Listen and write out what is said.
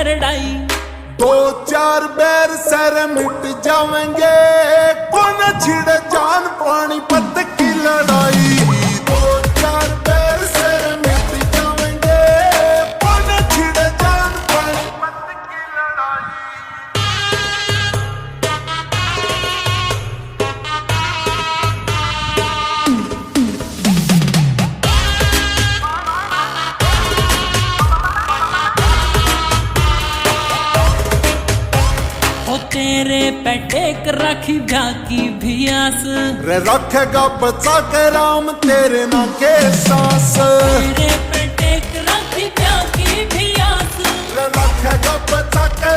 करड़ाई। दो चार बैर सर मिट जावेंगे, कौन छिड़ जान पानीपत की लड़ाई। दो चार बैर सर मिट जावेंगे, कौन छिड़ जान पानीपत की लड़ाई। तेरे पे टेक रखी जाकी भी आस, रे रखेगा बचा के राम तेरे ना के सास। तेरे पे टेक रखी जाकी भी आस, रे रखेगा बचा के